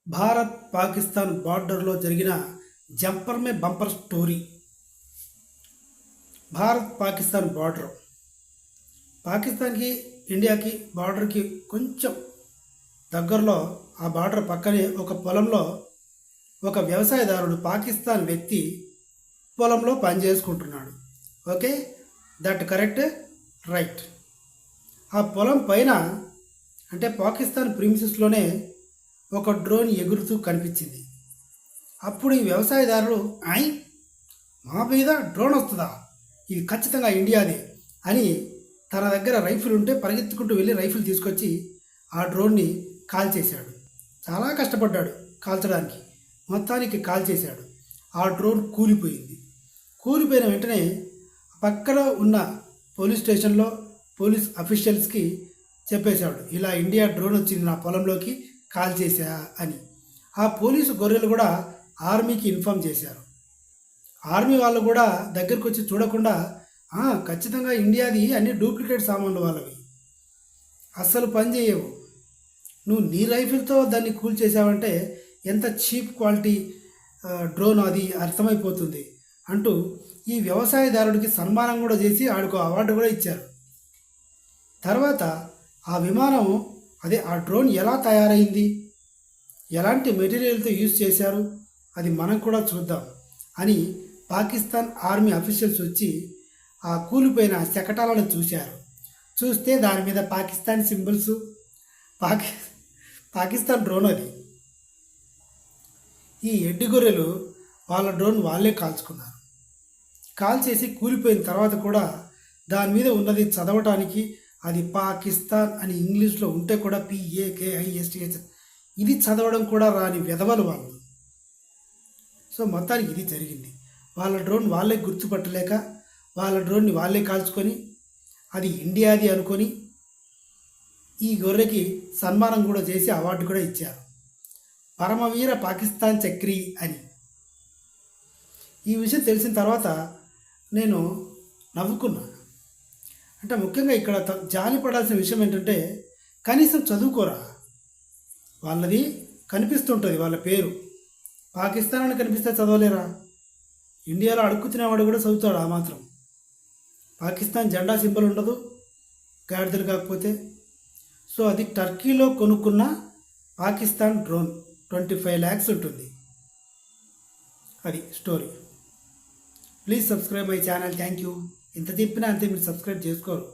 భారత్ పాకిస్తాన్ బార్డర్లో జరిగిన జంపర్ మే bumper story. Bharat Pakistan border, పాకిస్తాన్కి ఇండియాకి బార్డర్కి కొంచెం దగ్గరలో, ఆ బార్డర్ పక్కనే ఒక పొలంలో ఒక వ్యవసాయదారుడు పాకిస్తాన్ వ్యక్తి పొలంలో పనిచేసుకుంటున్నాడు. Okay, that correct, right. ఆ పొలం పైన అంటే పాకిస్తాన్ ప్రిమిసెస్లోనే ఒక డ్రోన్ ఎగురుతూ కనిపించింది. అప్పుడు ఈ వ్యవసాయదారుడు మా మీద డ్రోన్ వస్తుందా, ఇది ఖచ్చితంగా ఇండియాదే అని తన దగ్గర రైఫిల్ ఉంటే పరిగెత్తుకుంటూ వెళ్ళి రైఫిల్ తీసుకొచ్చి ఆ డ్రోన్ని కాల్ చేశాడు. చాలా కష్టపడ్డాడు కాల్చడానికి, మొత్తానికి కాల్ చేశాడు. ఆ డ్రోన్ కూలిపోయింది. కూలిపోయిన వెంటనే పక్కన ఉన్న పోలీస్ స్టేషన్లో పోలీస్ అఫీషియల్స్కి చెప్పేశాడు, ఇలా ఇండియా డ్రోన్ వచ్చింది నా పొలంలోకి, కాల్ చేశా అని. ఆ పోలీసు గొర్రెలు కూడా ఆర్మీకి ఇన్ఫామ్ చేశారు. ఆర్మీ వాళ్ళు కూడా దగ్గరికి వచ్చి చూడకుండా ఖచ్చితంగా ఇండియాది, అన్ని డూప్లికేట్ సామాన్లు వాళ్ళవి, అస్సలు పని చేయవు, నువ్వు నీ రైఫిల్తో దాన్ని కూల్ చేసావంటే ఎంత చీప్ క్వాలిటీ డ్రోన్ అది అర్థమైపోతుంది అంటూ ఈ వ్యవసాయదారుడికి సన్మానం కూడా చేసి ఆడికి అవార్డు కూడా ఇచ్చారు. తర్వాత ఆ విమానం, అదే ఆ డ్రోన్ ఎలా తయారైంది, ఎలాంటి మెటీరియల్తో యూజ్ చేశారు, అది మనం కూడా చూద్దాం అని పాకిస్తాన్ ఆర్మీ అఫీషియల్స్ వచ్చి ఆ కూలిపోయిన శకటాలను చూశారు. చూస్తే దాని మీద పాకిస్తాన్ సింబల్స్, పాకిస్తాన్ డ్రోన్ అది. ఈ ఎడ్డి గొర్రెలు వాళ్ళ డ్రోన్ వాళ్ళే కాల్చుకున్నారు. కాల్ చేసి కూలిపోయిన తర్వాత కూడా దాని మీద ఉన్నది చదవటానికి, అది పాకిస్తాన్ అని ఇంగ్లీష్లో ఉంటే కూడా PAKISTH, ఇది చదవడం కూడా రాని వెధవలు వాళ్ళు. సో మొత్తానికి ఇది జరిగింది. వాళ్ళ డ్రోన్ వాళ్ళే గుర్తుపట్టలేక వాళ్ళ డ్రోన్ని వాళ్ళే కాల్చుకొని అది ఇండియాది అనుకొని ఈ గొర్రెకి సన్మానం కూడా చేసి అవార్డు కూడా ఇచ్చారు, పరమవీర పాకిస్తాన్ చక్రి అని. ఈ విషయం తెలిసిన తర్వాత నేను నవ్వుకున్నాను. అంటే ముఖ్యంగా ఇక్కడ జాలి పడాల్సిన విషయం ఏంటంటే, కనీసం చదువుకోరా, వాళ్ళది కనిపిస్తుంటుంది వాళ్ళ పేరు, పాకిస్తాన్ అని కనిపిస్తే చదవలేరా? ఇండియాలో అడుక్కు తినేవాడు కూడా చదువుతాడు ఆ మాత్రం. పాకిస్తాన్ జెండా సింబల్ ఉండదు గాడిదలు కాకపోతే. సో అది టర్కీలో కొనుక్కున్న పాకిస్తాన్ డ్రోన్ 25 lakhs ఉంటుంది. అది story. Please subscribe my channel. Thank you. ఇంత చెప్పినా అంతే, మీరు సబ్స్క్రైబ్ చేసుకోరు.